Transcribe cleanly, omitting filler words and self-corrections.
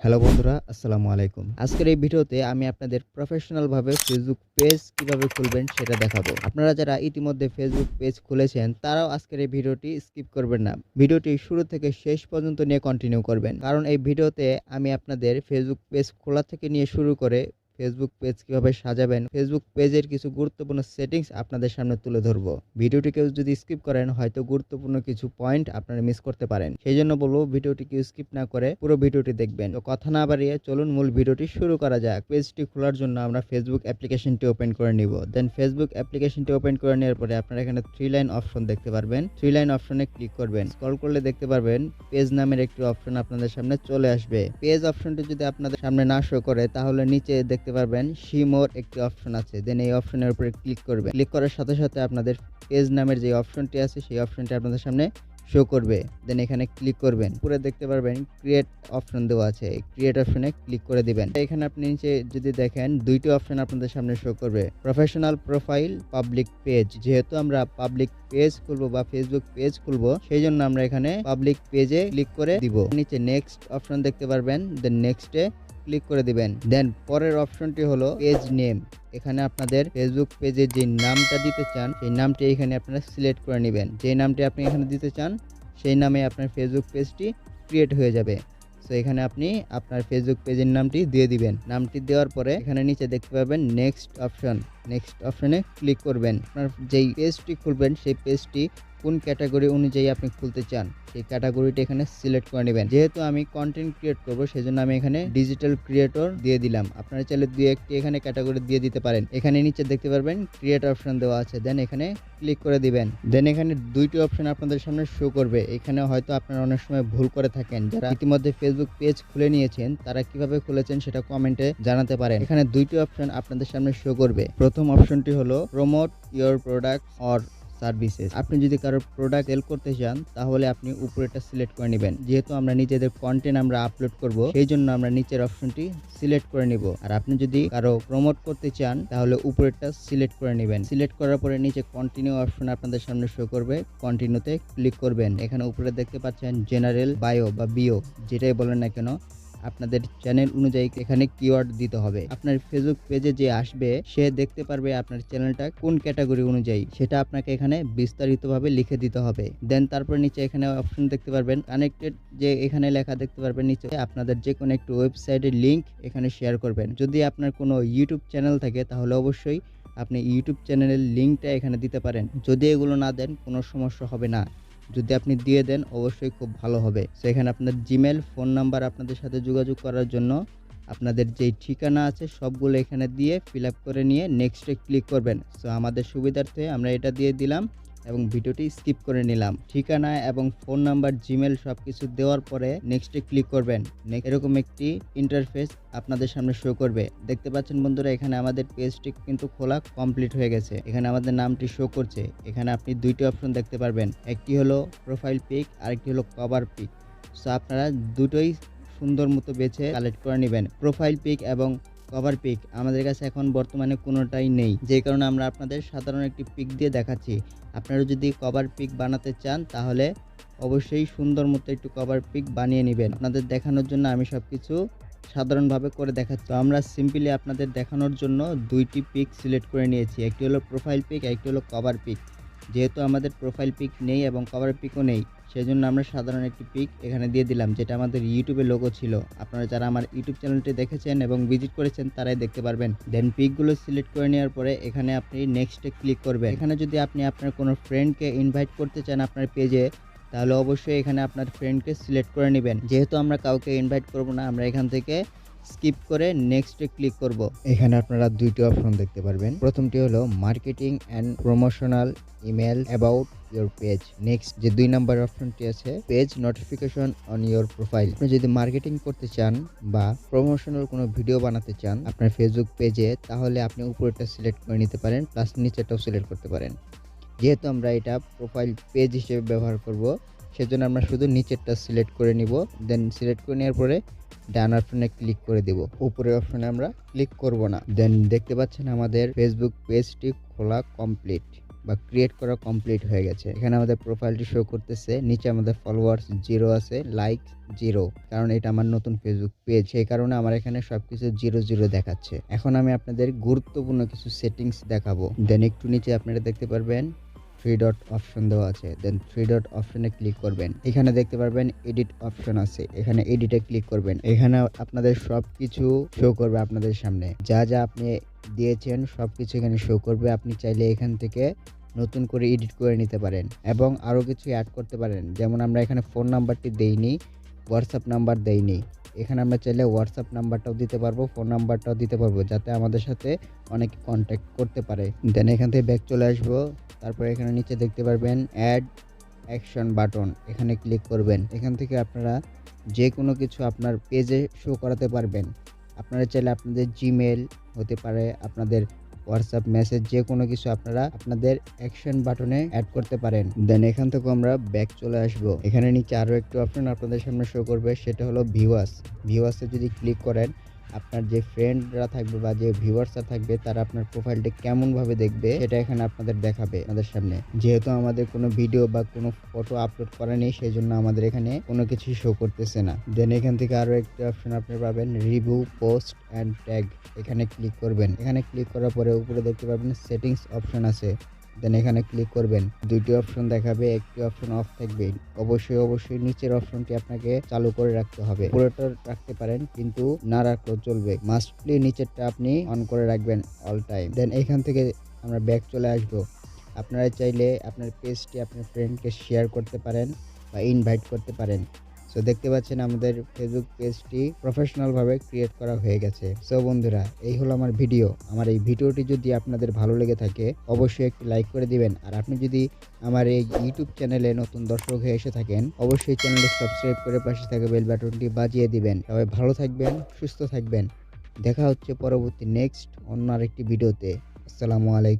Hello বন্ধুরা, আসসালামু আলাইকুম। আজকের এই ভিডিওতে আমি আপনাদের প্রফেশনাল ভাবে ফেসবুক পেজ কিভাবে খুলবেন সেটা দেখাবো। আপনারা যারা ইতিমধ্যে ফেসবুক পেজ খুলেছেন তারাও আজকের এই ভিডিওটি স্কিপ করবেন না। ভিডিওটি শুরু থেকে শেষ পর্যন্ত নিয়ে কন্টিনিউ করবেন। কারণ এই ভিডিওতে আমি আপনাদের ফেসবুক পেজ খোলা থেকে নিয়ে শুরু করে ফেসবুক পেজ কিভাবে সাজাবেন, ফেসবুক পেজের কিছু গুরুত্বপূর্ণ সেটিংস আপনাদের সামনে তুলে ধরবো। ভিডিওটি কেউ যদি স্কিপ করেন হয়তো গুরুত্বপূর্ণ কিছু পয়েন্ট আপনারা মিস করতে পারেন। সেইজন্য বলবো ভিডিওটি কেউ স্কিপ না করে পুরো ভিডিওটি দেখবেন। তো কথা না বাড়িয়ে চলুন মূল ভিডিওটি শুরু করা যাক। পেজটি খোলার জন্য আমরা ফেসবুক অ্যাপ্লিকেশনটি ওপেন করে নিব। দেন ফেসবুক অ্যাপ্লিকেশনটি ওপেন করে নেওয়ার পরে আপনারা এখানে 3 লাইন অপশন দেখতে পারবেন। 3 লাইন অপশনে ক্লিক করবেন। স্ক্রল করলে দেখতে পারবেন পেজ নামের একটি অপশন আপনাদের সামনে চলে আসবে। পেজ অপশনটি যদি আপনাদের সামনে না শো করে তাহলে নিচে দেখতে পারবেন সি মোর একটি অপশন আছে। দেন এই অপশনের উপরে ক্লিক করবেন। ক্লিক করার সাথে সাথে আপনাদের পেজ নামের যে অপশনটি আছে সেই অপশনটি আপনাদের সামনে শো করবে। দেন এখানে ক্লিক করবেন। উপরে দেখতে পারবেন ক্রিয়েট অপশন দেওয়া আছে। ক্রিয়েট অপশনে ক্লিক করে দিবেন। এখানে আপনি নিচে যদি দেখেন দুইটি অপশন আপনাদের সামনে শো করবে, প্রফেশনাল প্রোফাইল, পাবলিক পেজ। যেহেতু আমরা পাবলিক পেজ খুলবো বা ফেসবুক পেজ খুলবো সেই জন্য আমরা এখানে পাবলিক পেজে ক্লিক করে দিব। নিচে নেক্সট অপশন দেখতে পারবেন। দেন নেক্সটে ক্লিক করে দিবেন। দেন পরের অপশনটি হলো পেজ নেম। এখানে আপনাদের ফেসবুক পেজের যে নামটা দিতে চান সেই নামটি এখানে আপনারা সিলেক্ট করে নেবেন। যে নামটি আপনি এখানে দিতে চান সেই নামে আপনার ফেসবুক পেজটি ক্রিয়েট হয়ে যাবে। সো এখানে আপনি আপনার ফেসবুক পেজের নামটি দিয়ে দিবেন। নামটি দেওয়ার পরে এখানে নিচে দেখতে পাবেন নেক্সট অপশন। নেক্সট অপশনে ক্লিক করবেন। আপনার যেই পেজটি খুলবেন সেই পেজটি কোন ক্যাটাগরি অনুযায়ী আপনি খুলতে চান সেই ক্যাটাগরিটি এখানে সিলেক্ট করে নেবেন। যেহেতু আমি কন্টেন্ট ক্রিয়েট করব সেজন্য আমি এখানে ডিজিটাল ক্রিয়েটর দিয়ে দিলাম। আপনারা চাইলে দুই একটি এখানে ক্যাটাগরি দিয়ে দিতে পারেন। এখানে নিচে দেখতে পারবেন ক্রিয়েট অপশন দেওয়া আছে। দেন এখানে ক্লিক করে দিবেন। দেন এখানে দুইটি অপশন আপনাদের সামনে শো করবে। এখানে হয়তো আপনারা অনেক সময় ভুল করে থাকেন। যারা ইতিমধ্যে ফেসবুক পেজ খুলে নিয়েছেন তারা কিভাবে খুলেছেন সেটা কমেন্টে জানাতে পারেন। এখানে দুইটি অপশন আপনাদের সামনে শো করবে। প্রথম অপশনটি হলো promote your product or services. আপনি যদি কারো প্রোডাক্ট সেল করতে চান তাহলে আপনি উপরেটা সিলেক্ট করে নেবেন। যেহেতু আমরা নিজেদের কন্টেন্ট আমরা আপলোড করব সেই জন্য আমরা নিচের অপশনটি সিলেক্ট করে নিব। আর আপনি যদি কারো প্রমোট করতে চান তাহলে উপরেরটা সিলেক্ট করে নেবেন। সিলেক্ট করার পরে নিচে কন্টিনিউ অপশন আপনাদের সামনে শো করবে। কন্টিনিউতে ক্লিক করবেন। এখানে উপরে দেখতে পাচ্ছেন জেনারেল, বায়ো বা বিও যেটাই বলেন না কেন আপনাদের চ্যানেল অনুযায়ী এখানে কিওয়ার্ড দিতে হবে। আপনার ফেসবুক পেজে যে আসবে সে দেখতে পারবে আপনার চ্যানেলটা কোন ক্যাটাগরি অনুযায়ী, সেটা আপনাকে এখানে বিস্তারিতভাবে লিখে দিতে হবে। দেন তারপর নিচে এখানে অপশন দেখতে পারবেন কানেক্টেড, যে এখানে লেখা দেখতে পারবেন নিচে আপনাদের যে কোনো একটি ওয়েবসাইটের লিংক এখানে শেয়ার করবেন। যদি আপনার কোনো ইউটিউব চ্যানেল থাকে তাহলে অবশ্যই আপনি ইউটিউব চ্যানেলের লিংকটা এখানে দিতে পারেন। যদি এগুলো না দেন কোনো সমস্যা হবে না, যদি আপনি দিয়ে দেন অবশ্যই খুব ভালো হবে। সেখানে আপনার জিমেল, ফোন নাম্বার আপনাদের সাথে যোগাযোগ করার জন্য আপনাদের যেই ঠিকানা আছে সবগুলো এখানে দিয়ে ফিল আপ করে নিয়ে নেক্সটে ক্লিক করবেন। সো আমাদের সুবিধার্থে আমরা এটা দিয়ে দিলাম এবং ভিডিওটি স্কিপ করে নিলাম। ঠিকানা এবং ফোন নাম্বার, জিমেল সবকিছু দেওয়ার পরে নেক্সটে ক্লিক করবেন। এরকম একটি ইন্টারফেস আপনাদের সামনে শো করবে। দেখতে পাচ্ছেন বন্ধুরা এখানে আমাদের পেজটি কিন্তু খোলা কমপ্লিট হয়ে গেছে। এখানে আমাদের নামটি শো করছে। এখানে আপনি দুইটি অপশন দেখতে পারবেন, একটি হলো প্রোফাইল পিক আর একটি হলো কভার পিক। সো আপনারা দুটোই সুন্দর মতো বেছে কালেক্ট করে নেবেন। প্রোফাইল পিক এবং কভার পিক আমাদের কাছে এখন বর্তমানে কোনোটাই নেই, যে কারণে আমরা আপনাদের সাধারণ একটি পিক দিয়ে দেখাচ্ছি। আপনারা যদি কভার পিক বানাতে চান তাহলে অবশ্যই সুন্দর মতো একটু কভার পিক বানিয়ে নেবেন। আপনাদের দেখানোর জন্য আমি সবকিছু সাধারণভাবে করে দেখাচ্ছি। তো আমরা সিম্পলি আপনাদের দেখানোর জন্য দুইটি পিক সিলেক্ট করে নিয়েছি, একটি হলো প্রোফাইল পিক, একটি হলো কভার পিক। যেহেতু আমাদের প্রোফাইল পিক নেই এবং কভার পিকও নেই সেজন্য আমরা সাধারণ একটি পিক এখানে দিয়ে দিলাম, যেটা আমাদের ইউটিউবে লোগো ছিল। আপনারা যারা আমার ইউটিউব চ্যানেলটি দেখেছেন এবং ভিজিট করেছেন তারাই দেখতে পারবেন। দেন পিকগুলো সিলেক্ট করে নেওয়ার পরে এখানে আপনি নেক্সটে ক্লিক করবেন। এখানে যদি আপনি আপনার কোনো ফ্রেন্ডকে ইনভাইট করতে চান আপনার পেজে তাহলে অবশ্যই এখানে আপনার ফ্রেন্ডকে সিলেক্ট করে নেবেন। যেহেতু আমরা কাউকে ইনভাইট করব না আমরা এখান থেকে স্কিপ করে নেক্সটে ক্লিক করব। এখানে আপনারা দুইটি অপশন দেখতে পারবেন। প্রথমটি হলো marketing and promotional email about your page. Next যে 2 নাম্বার অপশনটি আছে page notification on your profile. আপনি যদি মার্কেটিং করতে চান বা প্রমোশনাল কোনো ভিডিও বানাতে চান আপনার ফেসবুক পেজে তাহলে আপনি উপরেরটা সিলেক্ট করে নিতে পারেন, প্লাস নিচেরটাও সিলেক্ট করতে পারেন। যেহেতু আমরা এটা প্রোফাইল পেজ হিসেবে ব্যবহার করব সেজন্য আমরা শুধু নিচেরটা সিলেক্ট করে নিব। দেন সিলেক্ট করে নেওয়ার পরে ডান অপশনে ক্লিক করে দেব। উপরের অপশনে আমরা ক্লিক করব না। দেন দেখতে পাচ্ছেন আমাদের ফেসবুক পেজটি খোলা কমপ্লিট। বা ক্রিয়েট করা কমপ্লিট হয়ে গেছে। এখানে আমাদের প্রোফাইলটি শো করতেছে, নিচে আমাদের ফলোয়ার্স 0 আছে, লাইক 0, কারণ এটা আমার নতুন ফেসবুক পেজ, সেই কারণে আমার এখানে সবকিছু 0 দেখাচ্ছে। এখন আমি আপনাদের গুরুত্বপূর্ণ কিছু সেটিংস দেখাবো। দেন একটু নিচে আপনারা দেখতে পারবেন 3 ডট অপশন দেওয়া আছে। দেন 3 ডট অপশনে ক্লিক করবেন। এখানে দেখতে পারবেন এডিট অপশন আছে, এখানে এডিটে ক্লিক করবেন। এখানে আপনাদের সবকিছু শো করবে আপনাদের সামনে, যা যা আপনি দিয়েছেন সবকিছু এখানে শো করবে। আপনি চাইলে এখান থেকে নতুন করে এডিট করে নিতে পারেন এবং আরও কিছু অ্যাড করতে পারেন। যেমন আমরা এখানে ফোন নাম্বারটি দেইনি, হোয়াটসঅ্যাপ নাম্বার দেইনি, এখানে আমরা চাইলে হোয়াটসঅ্যাপ নাম্বারটাও দিতে পারবো, ফোন নাম্বারটাও দিতে পারবো, যাতে আমাদের সাথে অনেকে কন্ট্যাক্ট করতে পারে। দেন এখান থেকে ব্যাক চলে আসবো। তারপরে এখানে নিচে দেখতে পারবেন অ্যাড অ্যাকশন বাটন, এখানে ক্লিক করবেন। এখান থেকে আপনারা যে কোনো কিছু আপনার পেজে শো করাতে পারবেন। আপনারা চাইলে আপনাদের জিমেল হতে পারে, আপনাদের হোয়াটসঅ্যাপ মেসেজ, যে কোনো কিছু আপনারা আপনাদের অ্যাকশন বাটনে অ্যাড করতে পারেন। দেন এখান থেকে আমরা ব্যাক চলে আসব। এখানে নিচে আরও একটি অপশন আপনাদের সামনে শো করবে, সেটা হলো ভিউয়ার্স। ভিউয়ার্সে যদি ক্লিক করেন, আপনার যে ফ্রেন্ডরা থাকবে বা যে ভিউয়ার্সরা থাকবে তারা আপনার প্রোফাইলটা কেমনভাবে দেখবে সেটা এখানে আপনাদের দেখাবে আপনাদের সামনে। যেহেতু আমাদের কোনো ভিডিও বা কোনো ফটো আপলোড করা নেই, সেই জন্য আমাদের এখানে কোনো কিছু শো করতেছে না। দেন এখান থেকে আরও একটি অপশন আপনারা পাবেন, রিভিউ পোস্ট অ্যান্ড ট্যাগ, এখানে ক্লিক করবেন। এখানে ক্লিক করার পরে উপরে দেখতে পাবেন সেটিংস অপশন আছে। দেন এখানে ক্লিক করবেন, দুইটি অপশন দেখাবে, একটি অপশন অফ থাকবে। অবশ্যই নিচের অপশনটি আপনাকে চালু করে রাখতে হবে। পুরোটা রাখতে পারেন কিন্তু না রাখলেও চলবে, মাস্টলি নিচেরটা আপনি অন করে রাখবেন অল টাইম। দেন এখান থেকে আমরা ব্যাক চলে আসব। আপনারা চাইলে আপনার পেজটি আপনার ফ্রেন্ডকে শেয়ার করতে পারেন বা ইনভাইট করতে পারেন। সো দেখতে পাচ্ছেন আমাদের ফেসবুক পেজটি প্রফেশনালভাবে ক্রিয়েট করা হয়ে গেছে। সো বন্ধুরা, এই হলো আমার ভিডিও। আমার এই ভিডিওটি যদি আপনাদের ভালো লেগে থাকে অবশ্যই একটি লাইক করে দিবেন। আর আপনি যদি আমার এই ইউটিউব চ্যানেলে নতুন দর্শক হয়ে এসে থাকেন, অবশ্যই চ্যানেলটি সাবস্ক্রাইব করে পাশে থাকা বেল বাটনটি বাজিয়ে দিবেন। সবাই ভালো থাকবেন, সুস্থ থাকবেন। দেখা হচ্ছে পরবর্তী নেক্সট অন্য আরেকটি ভিডিওতে। আসসালামু আলাইকুম।